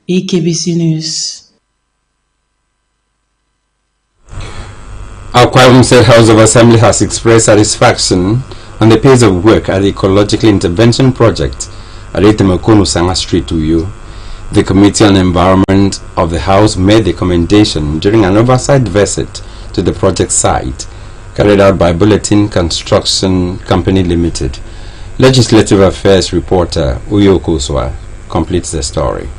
AKBC News. Our State House of Assembly has expressed satisfaction on the pace of work at the Ecological Intervention Project at Etemekonu Sanga Street, Uyo. The Committee on Environment of the House made the commendation during an oversight visit to the project site carried out by Bulletin Construction Company Limited. Legislative Affairs reporter Uyo Kuswa completes the story.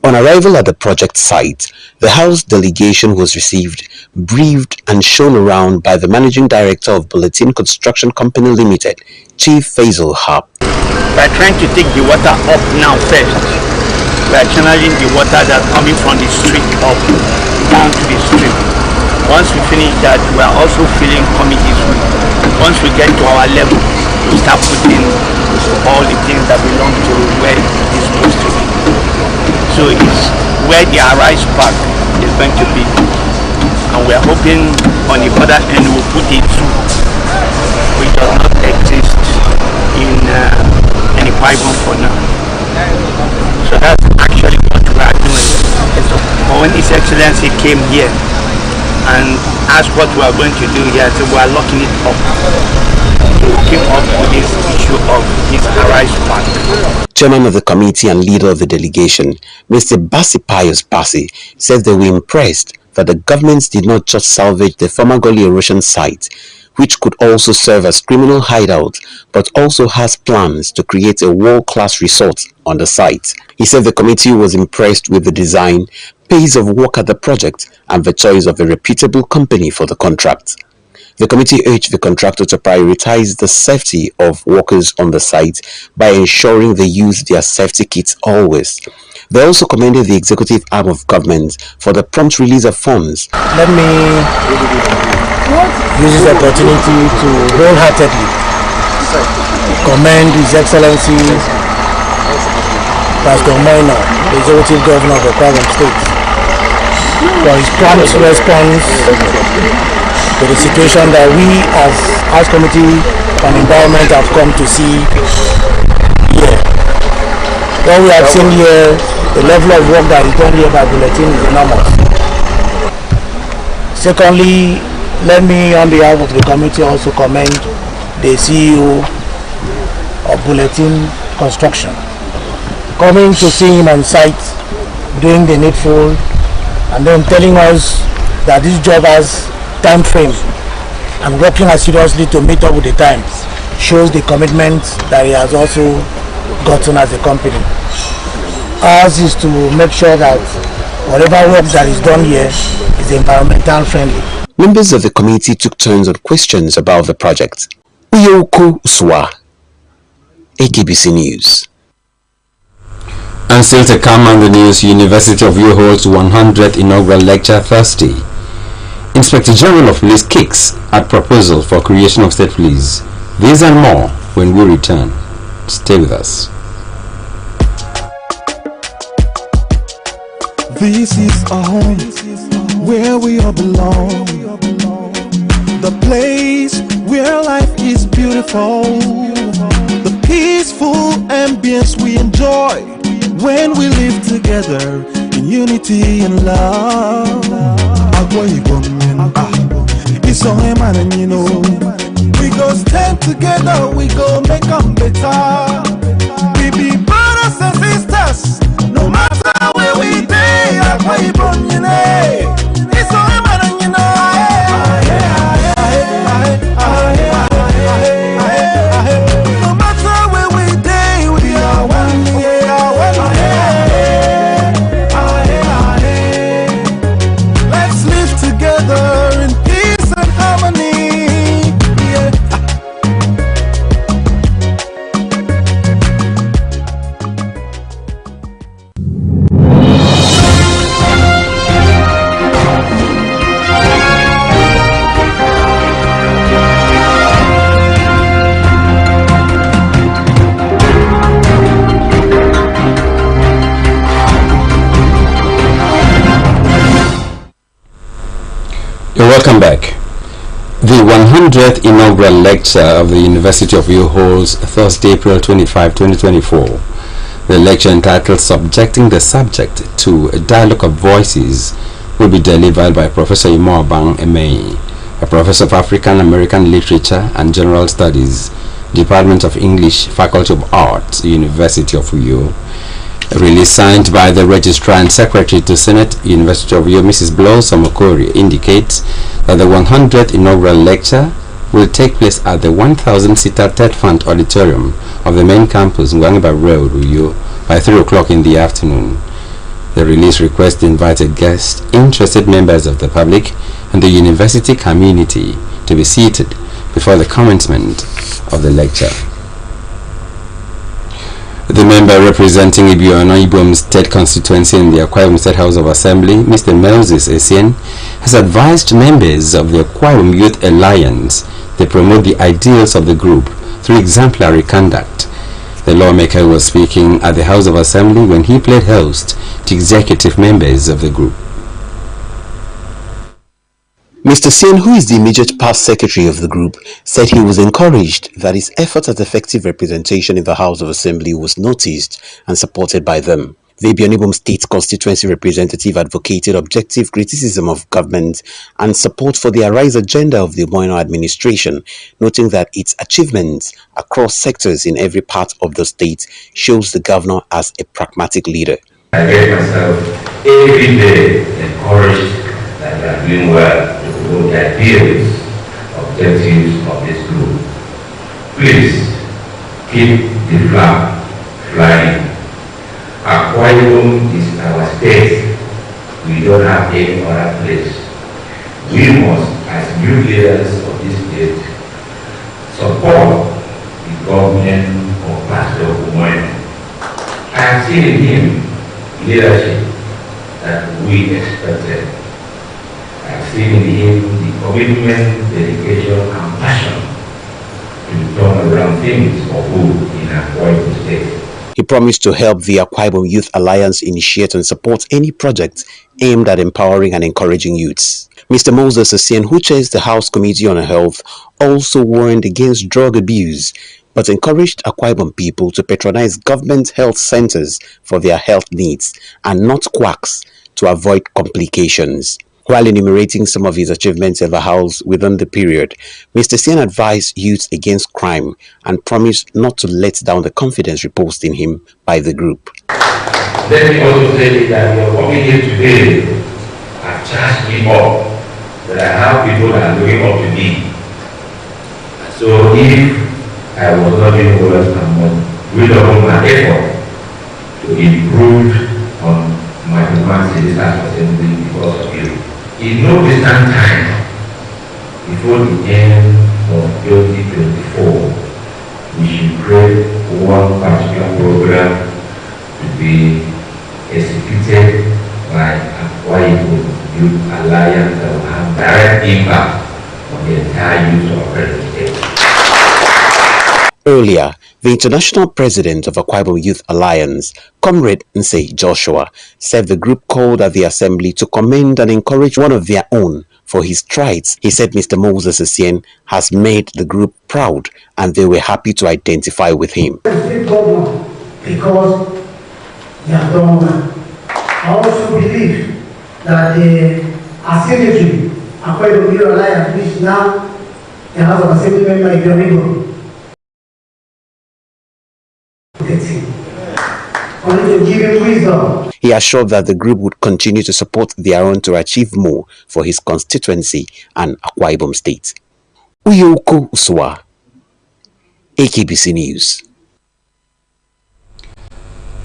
On arrival at the project site, the House delegation was received, briefed and shown around by the Managing Director of Bulletin Construction Company Limited, Chief Faisal Hab. We are trying to take the water up now first. We are channeling the water that's coming from the street up down to the stream. Once we finish that, we are also filling coming this way. Once we get to our level, we start putting all the things that belong to where it is supposed to be. So it's where the Arise Park is going to be. And we are hoping on the other end we'll put it through, which does not exist in any Bible for now. So that's actually what we are doing. But when His Excellency came here and asked what we are going to do here, so we are locking it up. We came up with this issue of this Arise Park. Chairman of the committee and leader of the delegation, Mr. Bassi Pius Bassi, said they were impressed that the government did not just salvage the former gully erosion site, which could also serve as criminal hideout, but also has plans to create a world-class resort on the site. He said the committee was impressed with the design, pace of work at the project, and the choice of a reputable company for the contract. The committee urged the contractor to prioritize the safety of workers on the site by ensuring they use their safety kits always. They also commended the executive arm of government for the prompt release of funds. Let me use this opportunity to wholeheartedly commend His Excellency Pastor Minor, the Executive Governor of the Kwara State, for his prompt response to the situation that we as House Committee on Environment have come to see here. What we have seen here, the level of work that is done here by Bulletin is enormous. Secondly, let me on behalf of the committee also commend the CEO of Bulletin Construction. Coming to see him on site, doing the needful, and then telling us that this job has time frame and working as seriously to meet up with the times shows the commitment that he has also gotten as a company. Ours is to make sure that whatever work that is done here is environmental friendly. Members of the committee took turns on questions about the project. Uyoko Uswa, AKBC News. And still to come on the news, University of Uyo holds 100th inaugural lecture Thursday. Inspector General of Police kicks at proposal for creation of state police. These and more when we return. Stay with us. This is our home, where we all belong. The place where life is beautiful. The peaceful ambience we enjoy when we live together in unity and love. It's on him and you know we go stand together, we go make them better. We be brothers and sisters, no matter where we be. It's on him and you know. No matter where we be, we are one. Let's live together in peace and harmony. Welcome back. The 100th inaugural lecture of the University of Uyo holds Thursday, April 25, 2024. The lecture, entitled Subjecting the Subject to a Dialogue of Voices, will be delivered by Professor Imobang Emei, a professor of African American Literature and General Studies, Department of English, Faculty of Arts, University of Uyo. A release signed by the Registrar and Secretary to Senate, University of Uyo, Mrs. Blossom Okori, indicates that the 100th inaugural lecture will take place at the 1,000-seater Ted Fund Auditorium of the main campus, Ngwangiba Road, Uyo, by 3 o'clock in the afternoon. The release requests invited guests, interested members of the public, and the university community to be seated before the commencement of the lecture. The member representing Ibom's State constituency in the Akwa Ibom State House of Assembly, Mr. Moses Essien, has advised members of the Akwa Ibom Youth Alliance to promote the ideals of the group through exemplary conduct. The lawmaker was speaking at the House of Assembly when he played host to executive members of the group. Mr. Sien, who is the immediate past secretary of the group, said he was encouraged that his effort at effective representation in the House of Assembly was noticed and supported by them. The Ibom State constituency representative advocated objective criticism of government and support for the Arise agenda of the Moino administration, noting that its achievements across sectors in every part of the state shows the governor as a pragmatic leader. I get myself every day encouraged that we are doing well to promote the ideals, objectives of this group. Please keep the flag flying. Akwa Ibom is our state. We don't have any other place. We must, as new leaders of this state, support the government of Pastor Moino. I have seen in him leadership that we expected. I have seen in him the commitment, dedication, and passion to turn around things for good in Akwa Ibom State. He promised to help the Akwa Ibom Youth Alliance initiate and support any project aimed at empowering and encouraging youths. Mr. Moses Essien, who chairs the House Committee on Health, also warned against drug abuse, but encouraged Akwa Ibom people to patronize government health centers for their health needs and not quacks to avoid complications. While enumerating some of his achievements in the House within the period, Mr. Sien advised youth against crime and promised not to let down the confidence reposed in him by the group. Let me also say that we are coming here today and charged me up that I have people that are looking up to me. So if I was not doing well, I must redouble my effort to improve on my performance in this assembly because of you. In no distant time, before the end of 2024, we should create one particular program to be executed by Akwa Ibom Youth Alliance that will have direct impact on the entire youth of our state. Earlier, the international president of Akwa Ibom Youth Alliance, Comrade Nsei Joshua, said the group called at the assembly to commend and encourage one of their own for his strides. He said Mr. Moses Essien has made the group proud and they were happy to identify with him. Because they have done well. I also believe that the asymmetry, Akwa Ibom Youth Alliance, which now the House of Assembly member Ibom, he assured that the group would continue to support their own to achieve more for his constituency and Akwa Ibom State. Uyoko Uswa, AKBC News.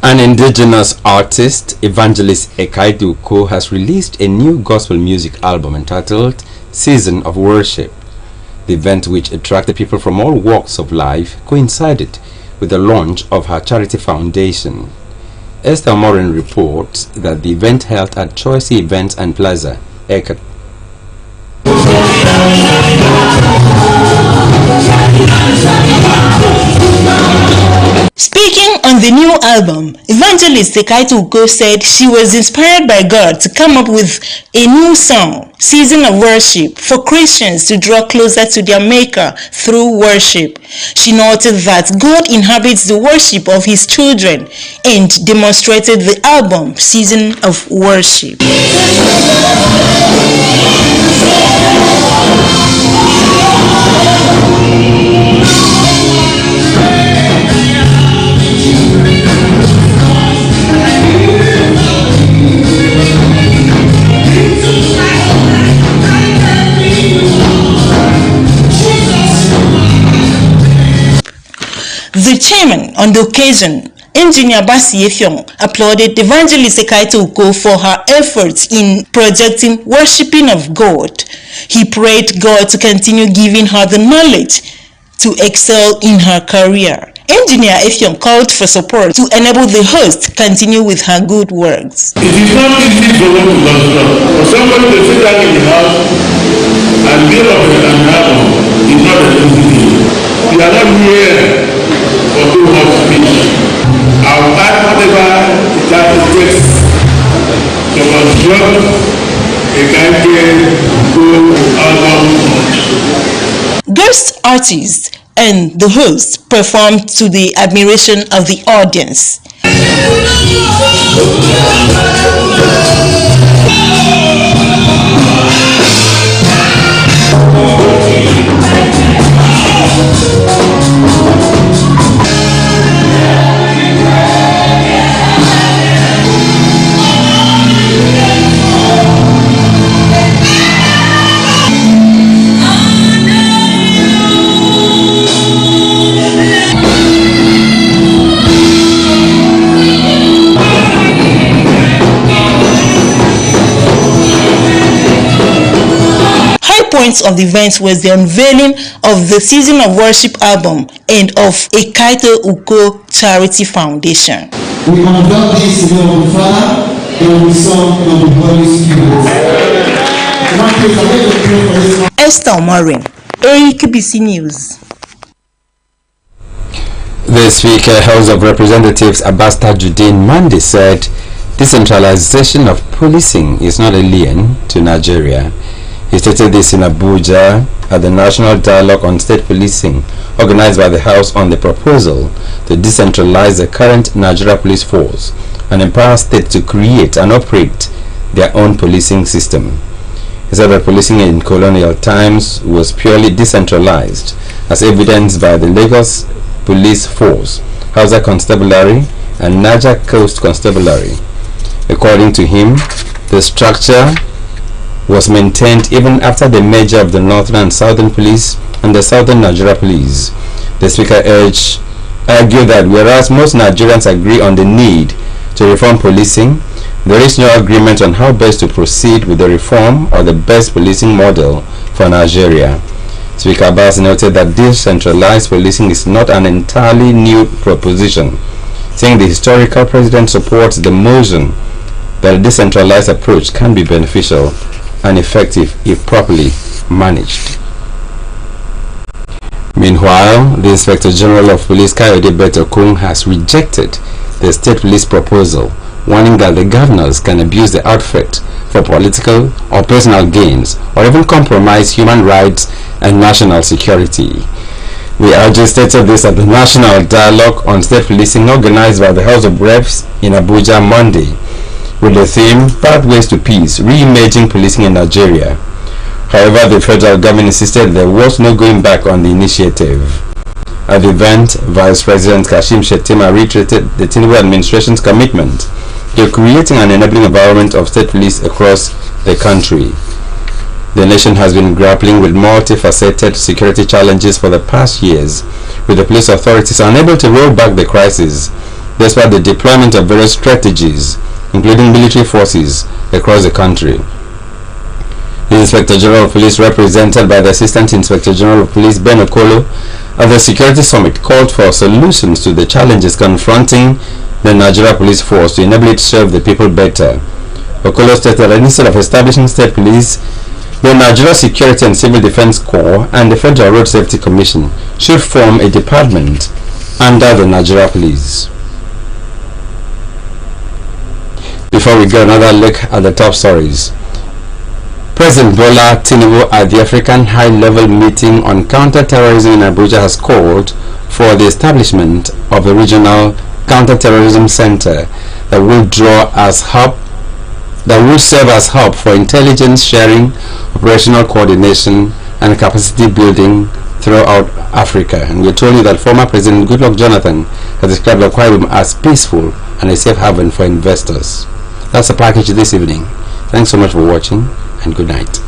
An indigenous artist, evangelist Ekaidu Uko, has released a new gospel music album entitled Season of Worship. The event, which attracted people from all walks of life, coincided with the launch of her charity foundation. Esther Morin reports that the event held at Choice Events and Plaza, Eket. Speaking on the new album, Evangelist Ekaito Uko said she was inspired by God to come up with a new song, Season of Worship, for Christians to draw closer to their Maker through worship. She noted that God inhabits the worship of His children and demonstrated the album, Season of Worship. The chairman on the occasion, Engineer Basi Effiong, applauded Evangelist Ekaito Uko for her efforts in projecting worshiping of God. He prayed God to continue giving her the knowledge to excel in her career. Engineer Effiong called for support to enable the host continue with her good works. It is not easy for one to construct. For somebody to sit down in the house and build up an album is not an easy thing. We are not here for too much speech. I will add whatever that it takes to construct a good album. Guest artists and the host performed to the admiration of the audience. Points of the event was the unveiling of the Season of Worship album and of Ekaito Uko Charity Foundation. We conduct this in the name of the Father, and the Son, and the Holy Spirit. Esther Maureen, AKBC News. The Speaker, House of Representatives Abbas Tajuddin Mandi said decentralization of policing is not alien to Nigeria. He stated this in Abuja at the National Dialogue on State Policing organized by the House on the proposal to decentralize the current Nigeria Police Force and empower states to create and operate their own policing system. He said that policing in colonial times was purely decentralized, as evidenced by the Lagos Police Force, Hausa Constabulary, and Niger Coast Constabulary. According to him, the structure was maintained even after the merger of the Northern and Southern Police and the Southern Nigeria Police. The Speaker argued that whereas most Nigerians agree on the need to reform policing, there is no agreement on how best to proceed with the reform or the best policing model for Nigeria. Speaker Abbas noted that decentralized policing is not an entirely new proposition, saying the historical president supports the motion that a decentralized approach can be beneficial and effective if properly managed. Meanwhile, the Inspector General of Police Kayode Betokun has rejected the state police proposal, warning that the governors can abuse the outfit for political or personal gains or even compromise human rights and national security. We stated this at the National Dialogue on State Policing organized by the House of Reps in Abuja Monday, with the theme Pathways to Peace, Reimaging Policing in Nigeria. However, the federal government insisted there was no going back on the initiative. At the event, Vice President Kashim Shettima reiterated the Tinubu administration's commitment to creating an enabling environment of state police across the country. The nation has been grappling with multifaceted security challenges for the past years, with the police authorities unable to roll back the crisis, despite the deployment of various strategies, including military forces across the country. The Inspector General of Police, represented by the Assistant Inspector General of Police Ben Okolo at the Security Summit, called for solutions to the challenges confronting the Nigeria Police Force to enable it to serve the people better. Okolo stated that instead of establishing state police, the Nigeria Security and Civil Defense Corps and the Federal Road Safety Commission should form a department under the Nigeria police. Before we go, another look at the top stories. President Bola Tinubu at the African High-Level Meeting on Counter-Terrorism in Abuja has called for the establishment of a regional counter-terrorism center that will serve as hub for intelligence sharing, operational coordination, and capacity building throughout Africa. And we're told you that former President Goodluck Jonathan has described Akwa Ibom as peaceful and a safe haven for investors. That's the package this evening. Thanks so much for watching, and good night.